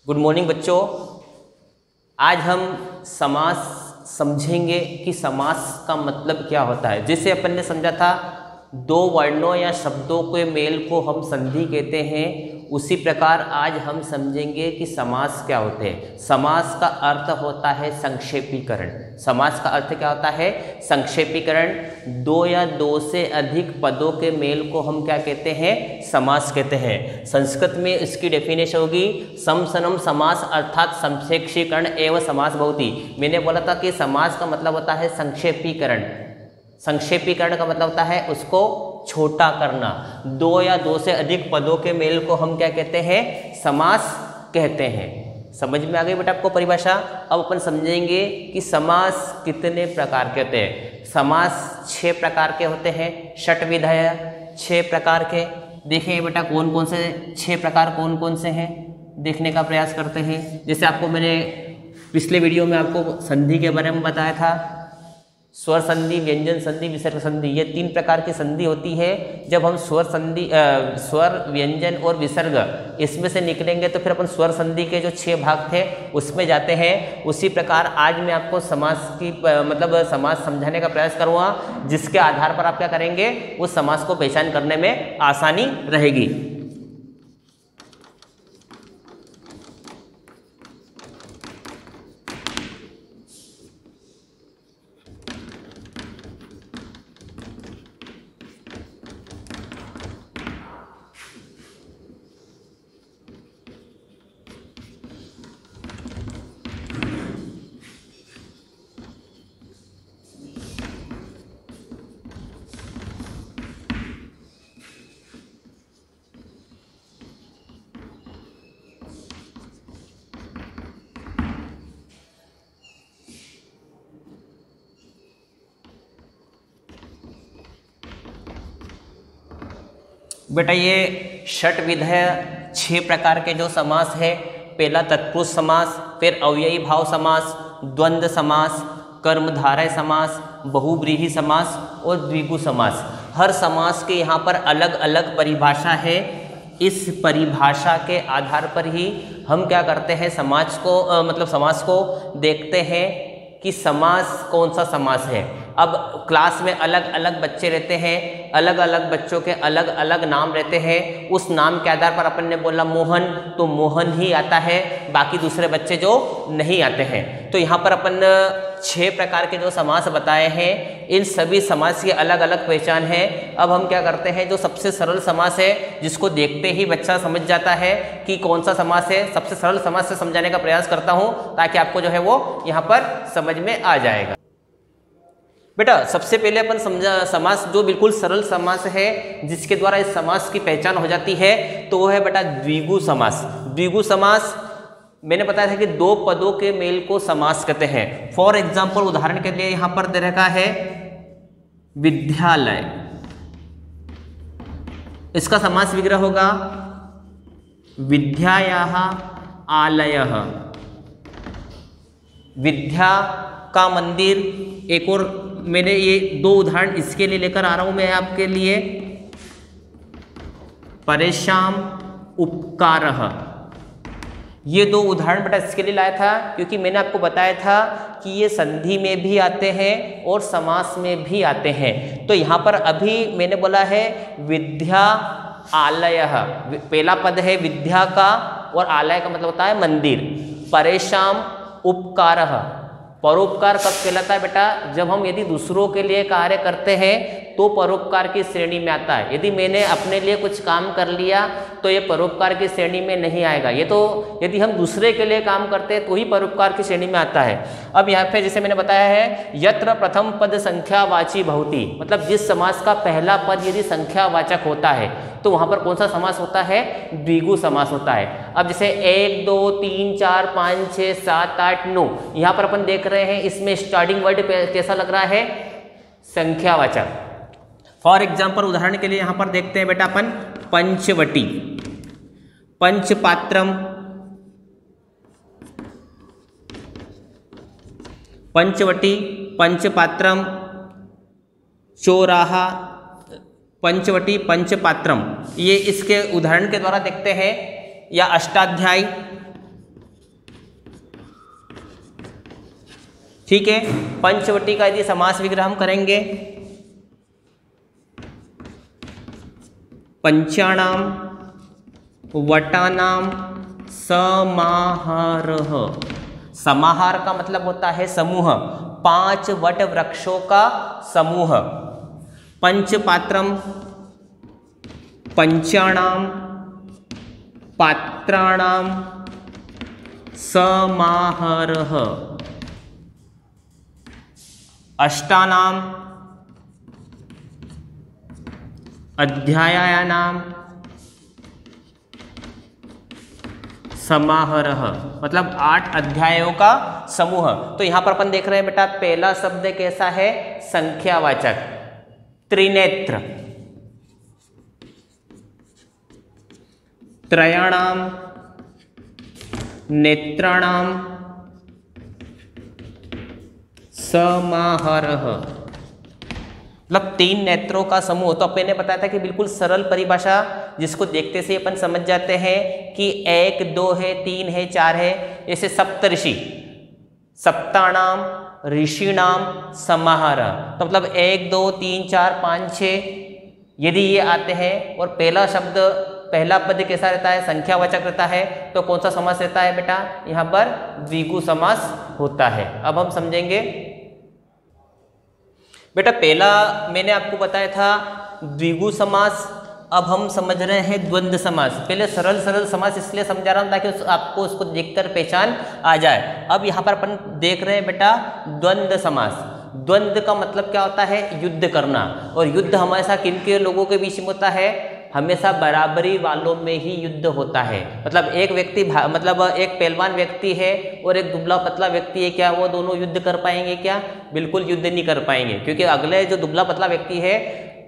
Good morning बच्चों। आज हम समास समझेंगे कि समास का मतलब क्या होता है। जैसे अपन ने समझा था दो वर्णों या शब्दों के मेल को हम संधि कहते हैं, उसी प्रकार आज हम समझेंगे कि समास क्या होते हैं। समास का अर्थ होता है संक्षेपीकरण। समास का अर्थ क्या होता है? संक्षेपीकरण। दो या दो से अधिक पदों के मेल को हम क्या कहते हैं? समास कहते हैं। संस्कृत में इसकी डेफिनेशन होगी समसनम समास अर्थात संक्षेपीकरण एवं समास भवति। मैंने बोला था कि समास का मतलब होता है संक्षेपीकरण। संक्षेपीकरण का मतलब होता है उसको छोटा करना। दो या दो से अधिक पदों के मेल को हम क्या कहते हैं? समास कहते हैं। समझ में आ गई बेटा आपको परिभाषा? अब अपन समझेंगे कि समास कितने प्रकार के होते हैं। समास 6 प्रकार के होते हैं। षट्विधेय 6 प्रकार के। देखें बेटा कौन कौन से 6 प्रकार कौन कौन से हैं, देखने का प्रयास करते हैं। जैसे आपको मैंने पिछले वीडियो में आपको संधि के बारे में बताया था। स्वर संधि, व्यंजन संधि, विसर्ग संधि, ये 3 प्रकार की संधि होती है। जब हम स्वर, व्यंजन और विसर्ग इसमें से निकलेंगे तो फिर अपन स्वर संधि के जो 6 भाग थे उसमें जाते हैं। उसी प्रकार आज मैं आपको समास की समास समझाने का प्रयास करूँगा, जिसके आधार पर आप क्या करेंगे, उस समास को पहचान करने में आसानी रहेगी। बेटा ये षट्विधेय 6 प्रकार के जो समास है, पहला तत्पुरुष समास, फिर अव्ययी भाव समास, द्वंद्व समास, कर्मधारय समास, बहुव्रीहि समास और द्विगु समास। हर समास के यहाँ पर अलग अलग परिभाषा है। इस परिभाषा के आधार पर ही हम क्या करते हैं, समास को देखते हैं कि समास कौन सा समास है। अब क्लास में अलग अलग बच्चे रहते हैं, अलग अलग बच्चों के अलग अलग नाम रहते हैं। उस नाम के आधार पर अपन ने बोला मोहन, तो मोहन ही आता है, बाकी दूसरे बच्चे जो नहीं आते हैं। तो यहाँ पर अपन 6 प्रकार के जो समास बताए हैं, इन सभी समास की अलग अलग पहचान है। अब हम क्या करते हैं, जो सबसे सरल समास है, जिसको देखते ही बच्चा समझ जाता है कि कौन सा समास है, सबसे सरल समास से समझाने का प्रयास करता हूँ, ताकि आपको जो है वो यहाँ पर समझ में आ जाएगा। बेटा सबसे पहले अपन समास जो बिल्कुल सरल समास है, जिसके द्वारा इस समास की पहचान हो जाती है, तो वो है बेटा द्विगु समास। द्विगु समास मैंने बताया था कि 2 पदों के मेल को समास कहते हैं। फॉर एग्जाम्पल, उदाहरण के लिए यहां पर दे रखा है विद्यालय, इसका समास विग्रह होगा विद्यायाः आलयः। विद्या का मंदिर। एक और मैंने ये 2 उदाहरण इसके लिए लेकर आ रहा हूं मैं आपके लिए। परेशान उपकारः, ये 2 उदाहरण बेटा इसके लिए लाया था क्योंकि मैंने आपको बताया था कि ये संधि में भी आते हैं और समास में भी आते हैं। तो यहाँ पर अभी मैंने बोला है विद्या आलयः, पहला पद है विद्या का और आलय का मतलब होता है मंदिर। परेशान उपकारः, परोपकार कब कहलाता है बेटा? जब हम यदि दूसरों के लिए कार्य करते हैं तो परोपकार की श्रेणी में आता है। यदि मैंने अपने लिए कुछ काम कर लिया तो ये परोपकार की श्रेणी में नहीं आएगा। ये तो यदि हम दूसरे के लिए काम करते हैं तो ही परोपकार की श्रेणी में आता है। अब यहाँ पे जैसे मैंने बताया है यत्र प्रथम पद संख्यावाची भवति, मतलब जिस समास का पहला पद यदि संख्यावाचक होता है तो वहाँ पर कौन सा समास होता है? द्विगु समास होता है। अब जैसे 1 2 3 4 5 6 7 8 9, यहाँ पर अपन देख रहे हैं इसमें स्टार्टिंग वर्ड कैसा लग रहा है? संख्यावाचक। फॉर एग्जाम्पल, उदाहरण के लिए यहाँ पर देखते हैं बेटा अपन पंचवटी, पंचपात्रम, पंचवटी, पंचपात्रम, चौराहा, पंचवटी, पंचपात्रम, ये इसके उदाहरण के द्वारा देखते हैं। या अष्टाध्यायी, ठीक है। पंचवटी का यदि समास विग्रह हम करेंगे, पंचानाम वटानाम समाहारः। समाहार का मतलब होता है समूह, 5 वट वृक्षों का समूह। पंचपात्रम पंचानाम पात्राणाम समाहारः। अष्टानाम अध्यायानाम समाहारः, मतलब 8 अध्यायों का समूह। तो यहां पर अपन देख रहे हैं बेटा, पहला शब्द कैसा है, संख्यावाचक, त्रिनेत्र, त्रयाणाम नेत्राणाम समाहारः, मतलब 3 नेत्रों का समूह। तो अपन ने बताया था कि बिल्कुल सरल परिभाषा, जिसको देखते से अपन समझ जाते हैं कि 1 2 है, 3 है, 4 है। जैसे सप्तऋषि, सप्तानाम ऋषिणाम समाहारः, तो मतलब 1 2 3 4 5 6 यदि ये आते हैं और पहला शब्द, पहला पद कैसा रहता है, संख्यावाचक रहता है, तो कौन सा समास रहता है बेटा, यहाँ पर द्विगु समास होता है। अब हम समझेंगे बेटा, पहला मैंने आपको बताया था द्विगु समास, अब हम समझ रहे हैं द्वंद्व समास। पहले सरल सरल समास इसलिए समझा रहा हूं ताकि आपको उसको देखकर पहचान आ जाए। अब यहाँ पर अपन देख रहे हैं बेटा द्वंद्व समास। द्वंद्व का मतलब क्या होता है, युद्ध करना। और युद्ध हमेशा किन के लोगों के बीच में होता है, हमेशा बराबरी वालों में ही युद्ध होता है। मतलब एक व्यक्ति, मतलब एक पहलवान व्यक्ति है और एक दुबला पतला व्यक्ति है, क्या वो दोनों युद्ध कर पाएंगे क्या, बिल्कुल युद्ध नहीं कर पाएंगे, क्योंकि अगले जो दुबला पतला व्यक्ति है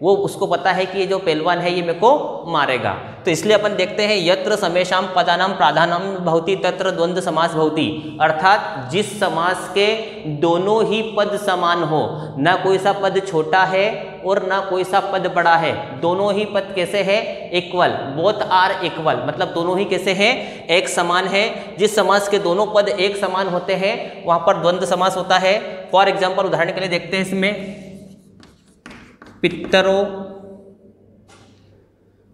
वो, उसको पता है कि ये जो पहलवान है ये मेरे को मारेगा। तो इसलिए अपन देखते हैं यत्र समेषाम पदानाम प्राधानम भवति तत्र द्वंद्व समास भवति, अर्थात जिस समास के दोनों ही पद समान हो, ना कोई सा पद छोटा है और ना कोई सा पद बड़ा है, दोनों ही पद कैसे है, इक्वल, बोथ आर इक्वल, मतलब दोनों ही कैसे हैं, एक समान है। जिस समास के दोनों पद एक समान होते हैं वहां पर द्वंद्व समास होता है। फॉर एग्जाम्पल, उदाहरण के लिए देखते हैं इसमें, पितरो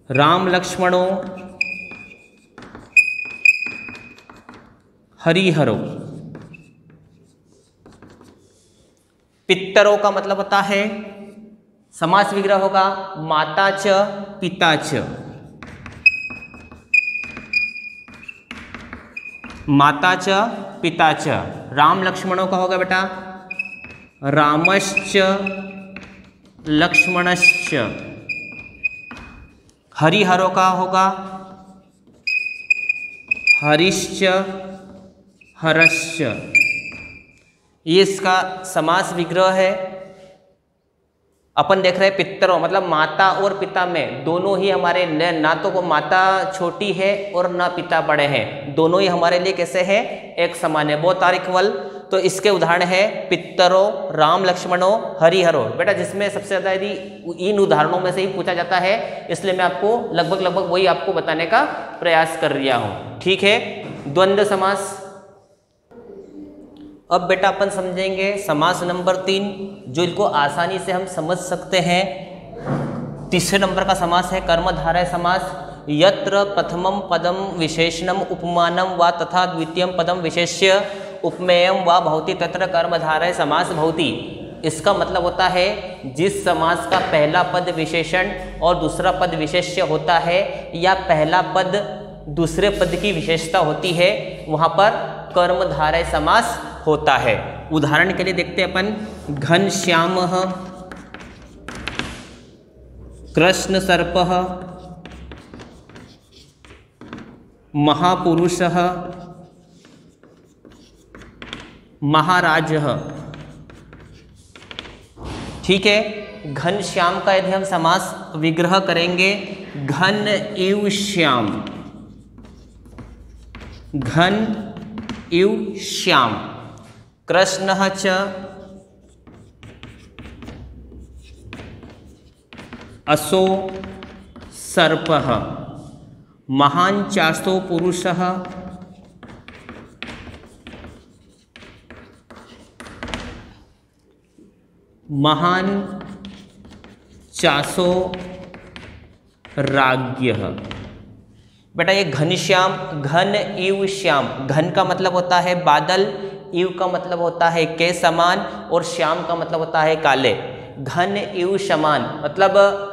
राम लक्ष्मणों हरिहरो। पितरों का मतलब होता है, समास विग्रह होगा माता च पिता च, माता च पिता च। राम लक्ष्मणों का होगा बेटा रामश्च लक्ष्मणश्च। हरिहरों का होगा हरिश्च हरश्च। ये इसका समास विग्रह है। अपन देख रहे हैं पितरों, मतलब माता और पिता में दोनों ही हमारे, ना तो वो माता छोटी है और ना पिता बड़े हैं, दोनों ही हमारे लिए कैसे हैं, एक समान है, बोथ आर इक्वल। तो इसके उदाहरण है पितरो राम लक्ष्मणो हरिहरो। बेटा जिसमें सबसे ज्यादा यदि इन उदाहरणों में से ही पूछा जाता है, इसलिए मैं आपको लगभग वही आपको बताने का प्रयास कर रहा हूं। ठीक है, द्वंद्व समास। अब बेटा अपन समझेंगे समास नंबर 3, जो इनको आसानी से हम समझ सकते हैं। तीसरे नंबर का समास है कर्मधारय समास। यत्र प्रथमम पदम विशेषणम उपमानम व तथा द्वितीयम पदम विशेष्य उपमेयम व भवति तत्र कर्मधारय समास भवति। इसका मतलब होता है जिस समास का पहला पद विशेषण और दूसरा पद विशेष्य होता है, या पहला पद दूसरे पद की विशेषता होती है, वहां पर कर्मधारय समास होता है। उदाहरण के लिए देखते हैं अपन, घनश्यामः कृष्णसर्पः महापुरुषः महाराजः। ठीक है, घनश्याम का यदि हम समास विग्रह करेंगे, घन इव श्याम, घन इव श्याम। कृष्णः च असो सर्पः, महान् चासो पुरुषः महान चासो राज्ञः। बेटा ये घनश्याम, घन इव श्याम, घन का मतलब होता है बादल, इव का मतलब होता है के समान, और श्याम का मतलब होता है काले। घन इव समान मतलब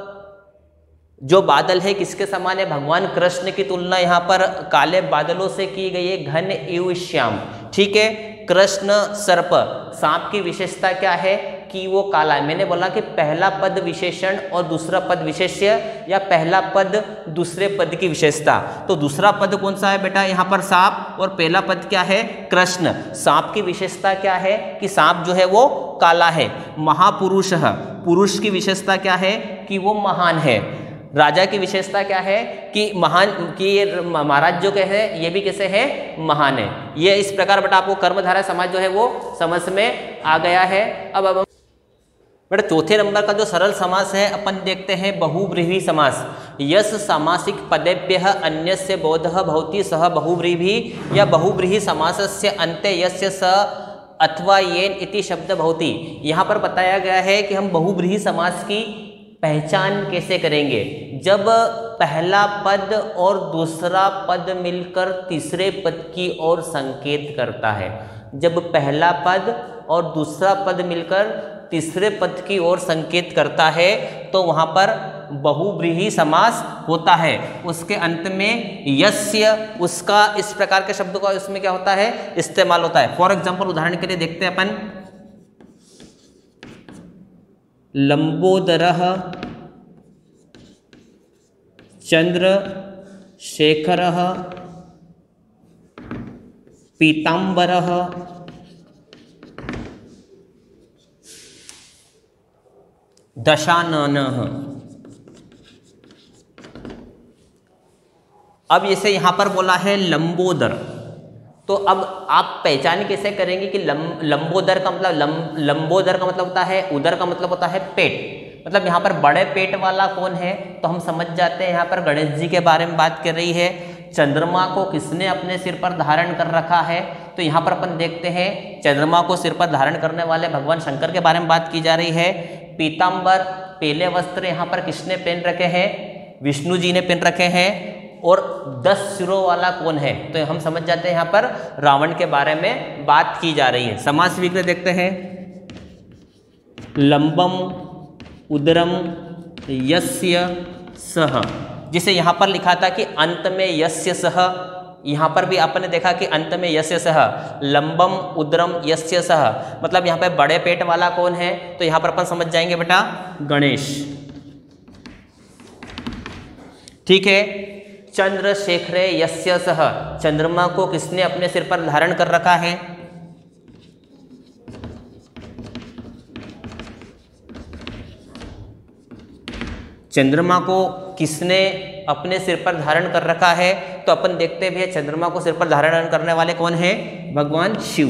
जो बादल है किसके समान है? भगवान कृष्ण की तुलना यहाँ पर काले बादलों से की गई है, घन इव श्याम। ठीक है, कृष्ण सर्प, सांप की विशेषता क्या है कि वो काला है। मैंने बोला कि पहला पद विशेषण और दूसरा पद विशेष्य, या पहला पद दूसरे पद की विशेषता। तो दूसरा पद कौन सा है बेटा? यहाँ पर सांप, और पहला पद क्या है? कृष्ण। सांप की विशेषता क्या है कि सांप जो है वो काला है। महापुरुष, पुरुष की विशेषता क्या है कि वो महान है। राजा की विशेषता क्या है कि महान, कि महाराज जो कहे ये भी कैसे है? महान है। ये इस प्रकार बेटा आपको कर्मधारय समास जो है वो समझ में आ गया है। अब बेटा चौथे नंबर का जो सरल समास है अपन देखते हैं बहुव्रीहि समास। यस सामासिक पदेभ्यः अन्यस्य बोधः भवति सह बहुव्रीहि, या बहुव्रीहि समासस्य अन्ते यस्य स अथवा येन इति शब्द भवति। यहाँ पर बताया गया है कि हम बहुव्रीहि समास की पहचान कैसे करेंगे? जब पहला पद और दूसरा पद मिलकर तीसरे पद की ओर संकेत करता है। जब पहला पद और दूसरा पद मिलकर तीसरे पद की ओर संकेत करता है तो वहाँ पर बहुव्रीहि समास होता है। उसके अंत में यस्य, उसका इस प्रकार के शब्द का इसमें क्या होता है? इस्तेमाल होता है। फॉर एग्जाम्पल उदाहरण के लिए देखते हैं अपन, लंबोदरः चंद्रशेखरः पीतांबरः दशाननः। अब जैसे यहां पर बोला है लंबोदर, तो अब आप पहचान कैसे करेंगे कि लंबोदर का मतलब, लंबोदर का मतलब होता है, उदर का मतलब होता है पेट। मतलब यहाँ पर बड़े पेट वाला कौन है? तो हम समझ जाते हैं यहाँ पर गणेश जी के बारे में बात कर रही है। चंद्रमा को किसने अपने सिर पर धारण कर रखा है? तो यहाँ पर अपन देखते हैं चंद्रमा को सिर पर धारण करने वाले भगवान शंकर के बारे में बात की जा रही है। पीतांबर, पीले वस्त्र यहाँ पर किसने पहन रखे हैं? विष्णु जी ने पहन रखे हैं। और 10 सिरों वाला कौन है? तो हम समझ जाते हैं यहाँ पर रावण के बारे में बात की जा रही है। समास विग्रह देखते हैं, लंबम उदरम यस्य सह, जिसे यहाँ पर लिखा था कि अंत में यस्य सह, यहाँ पर भी आपने देखा कि अंत में यस्य सह, लंबम उदरम यस्य सह, मतलब यहाँ पे बड़े पेट वाला कौन है? तो यहाँ पर अपन समझ जाएंगे बेटा गणेश। ठीक है, चंद्रशेखरे यस्य सह, चंद्रमा को किसने अपने सिर पर धारण कर रखा है? चंद्रमा को किसने अपने सिर पर धारण कर रखा है? तो अपन देखते भी है चंद्रमा को सिर पर धारण करने वाले कौन है? भगवान शिव।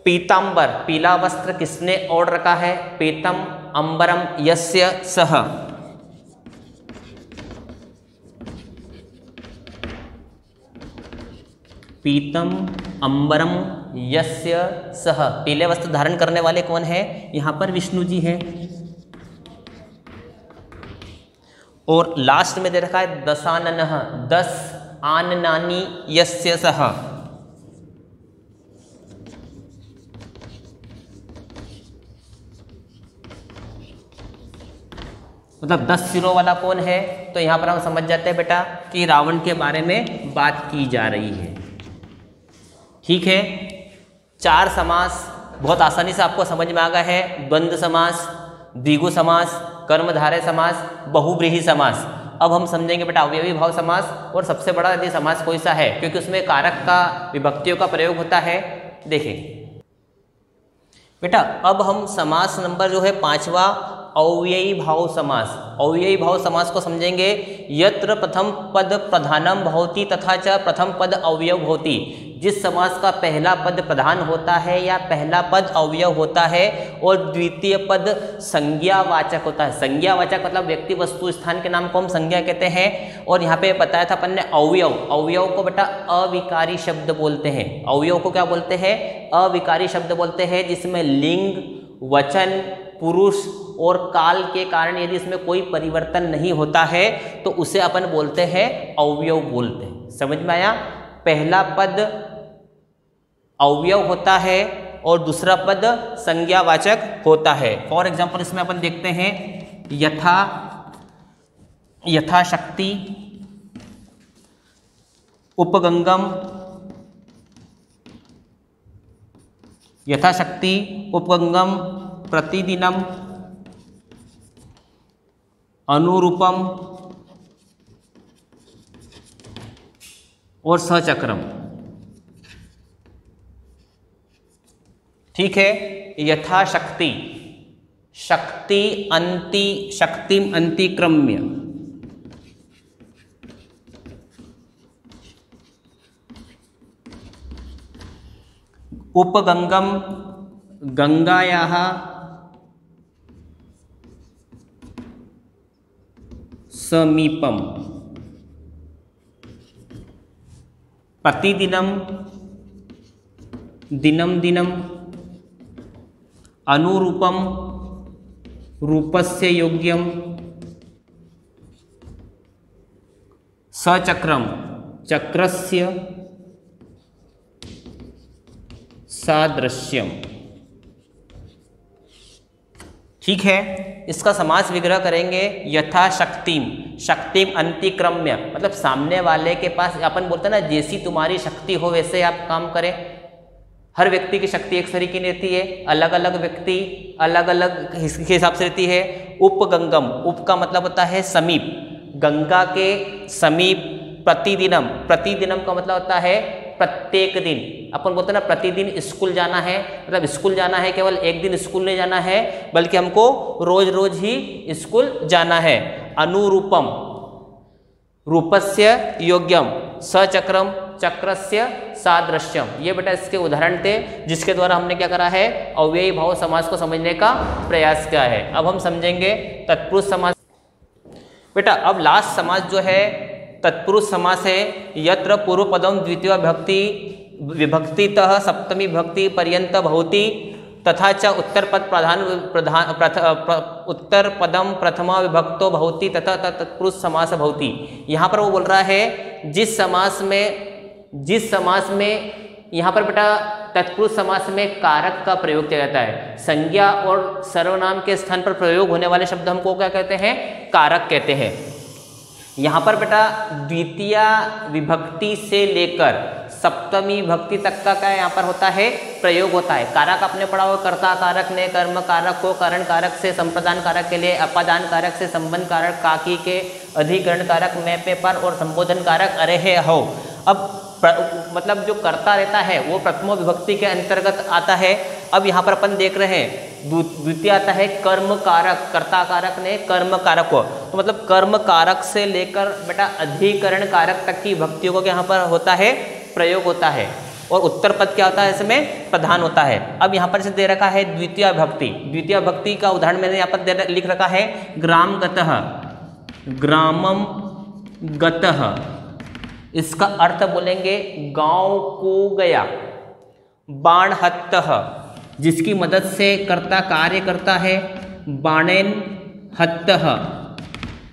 पीतांबर, पीला वस्त्र किसने ओढ़ रखा है? पीतम अंबरम यस्य सह, पीतम अंबरम यस्य सह, पीले वस्त्र धारण करने वाले कौन है? यहाँ पर विष्णु जी हैं। और लास्ट में दे रखा है दशाननः, 10 आननानि यस्य सह, मतलब 10 सिरों वाला कौन है? तो यहाँ पर हम समझ जाते हैं बेटा कि रावण के बारे में बात की जा रही है। ठीक है, 4 समास बहुत आसानी से आपको समझ में आ गया है। द्वंद्व समास, द्विगु समास, कर्मधारय समास, बहुव्रीहि समास। अब हम समझेंगे बेटा अवयवी भाव समास, और सबसे बड़ा यदि समास कोई सा है, क्योंकि उसमें कारक का, विभक्तियों का प्रयोग होता है। देखें बेटा, अब हम समास नंबर जो है 5वां अव्ययी भाव समास, अव्ययी भाव समास को समझेंगे। यत्र प्रथम पद प्रधानम भवति तथा च प्रथम पद अव्यय भवति, जिस समास का पहला पद प्रधान होता है या पहला पद अवयव होता है और द्वितीय पद संज्ञावाचक होता है। संज्ञावाचक मतलब व्यक्ति वस्तु स्थान के नाम को हम संज्ञा कहते हैं। और यहाँ पे बताया था अपन ने अवयव, अवयव को बेटा अविकारी शब्द बोलते हैं। अवयव को क्या बोलते हैं? अविकारी शब्द बोलते हैं, जिसमें लिंग, वचन, पुरुष और काल के कारण यदि इसमें कोई परिवर्तन नहीं होता है तो उसे अपन बोलते हैं अवयव बोलते हैं। समझ में आया? पहला पद अवयव होता है और दूसरा पद संज्ञावाचक होता है। फॉर एग्जाम्पल इसमें अपन देखते हैं यथा, यथाशक्ति, उपगंगम, यथाशक्ति, उपगंगम, प्रतिदिनम, अनुरूपम और सचक्रम। ठीक है। यथाशक्ति, शक्ति अंति, शक्तिम अंतिक्रम्य, उपगंगम, गंगायाः समीपम, प्रतिदिनम, दिनम दिनम, अनुरूपम, रूपस्य योग्यम, सचक्रम, चक्रस्य सादृश्यम। ठीक है। इसका समास विग्रह करेंगे यथाशक्तिम, शक्तिम अंतिक्रम्य मतलब सामने वाले के पास, अपन बोलते हैं ना जैसी तुम्हारी शक्ति हो वैसे आप काम करें। हर व्यक्ति की शक्ति एक तरीके की रहती है, अलग अलग व्यक्ति अलग अलग के हिसाब से रहती है। उपगंगम, उप का मतलब होता है समीप, गंगा के समीप। प्रतिदिनम, प्रतिदिनम का मतलब होता है प्रत्येक दिन। अपन बोलते हैं ना प्रतिदिन स्कूल जाना है, मतलब स्कूल जाना है, केवल एक दिन स्कूल नहीं जाना है बल्कि हमको रोज रोज ही स्कूल जाना है। अनुरूपम, रूपस्य योग्यम, सचक्रम, चक्रस्य सादृश्यम। ये बेटा इसके उदाहरण थे जिसके द्वारा हमने क्या करा है, अव्ययी भाव समास को समझने का प्रयास किया है। अब हम समझेंगे तत्पुरुष समास। बेटा अब लास्ट समास जो है तत्पुरुष समास है। यत्र पूर्व पदम द्वितीय विभक्ति विभक्तितः सप्तमी विभक्ति पर्यंत भवति तथा च उत्तर पद उत्तर पदम प्रथमा विभक्तो भवति तथा तत्पुरुष समास भवति। यहाँ पर वो बोल रहा है जिस समास में यहाँ पर बेटा तत्पुरुष समास में कारक का प्रयोग किया जाता है। संज्ञा और सर्वनाम के स्थान पर प्रयोग होने वाले शब्द हमको क्या कहते हैं? कारक कहते हैं। यहाँ पर बेटा द्वितीय विभक्ति से लेकर सप्तमी विभक्ति तक का क्या यहाँ पर होता है? प्रयोग होता है। कारक आपने पढ़ा हुआ, कर्ता कारक ने कर्म कारक को कारण कारक से संप्रदान कारक के लिए, अपादान कारक से संबंध कारक, काकी के अधिकरण कारक, में पे पर और संबोधन कारक अरे है हो। अब मतलब जो कर्ता रहता है वो प्रथम विभक्ति के अंतर्गत आता है। अब यहाँ पर अपन देख रहे हैं द्वितीय आता है कर्म कारक, कर्ता कारक ने कर्म कारक को, तो मतलब कर्म कारक से लेकर बेटा अधिकरण कारक तक की विभक्तियों को यहाँ पर होता है प्रयोग होता है। और उत्तर पद क्या होता है? इसमें प्रधान होता है। अब यहाँ पर से दे रखा है द्वितीय विभक्ति। द्वितीय विभक्ति का उदाहरण मैंने यहाँ पर लिख रखा है ग्राम गतः, ग्रामम गतः। इसका अर्थ बोलेंगे गांव को गया। बाण हत्तः, जिसकी मदद से कर्ता कार्य करता है। बाणेन हत्तः,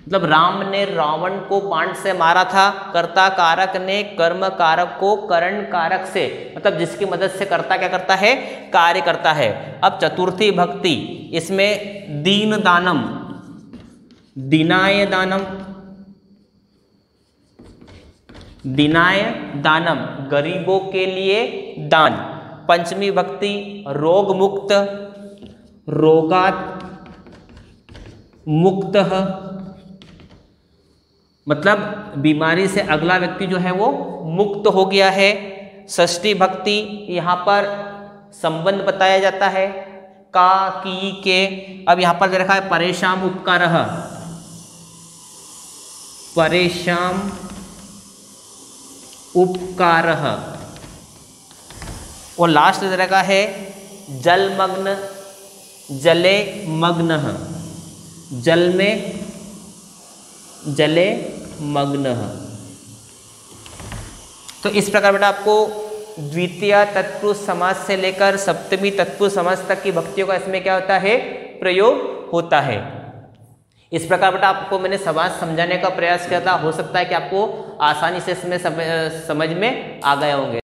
मतलब राम ने रावण को बाण से मारा था। कर्ता कारक ने कर्म कारक को करण कारक से, मतलब जिसकी मदद से कर्ता क्या करता है? कार्य करता है। अब चतुर्थी भक्ति, इसमें दीन दानम, दीनाय दानम, दीनाय दानम गरीबों के लिए दान। पंचमी भक्ति रोग मुक्त, रोगात मुक्त, मतलब बीमारी से अगला व्यक्ति जो है वो मुक्त हो गया है। षष्ठी भक्ति, यहाँ पर संबंध बताया जाता है का की के। अब यहाँ पर दे रखा है परेशान उपकारः, परेशान उपकारः, और लास्ट रहेगा है जलमग्न, जले मग्नः, जल में जले मग्नः। तो इस प्रकार बेटा आपको द्वितीय तत्पुरुष समास से लेकर सप्तमी तत्पुरुष समास तक की भक्तियों का इसमें क्या होता है, प्रयोग होता है। इस प्रकार बेटा आपको मैंने समास समझाने का प्रयास किया था, हो सकता है कि आपको आसानी से इसमें समझ में आ गए होंगे।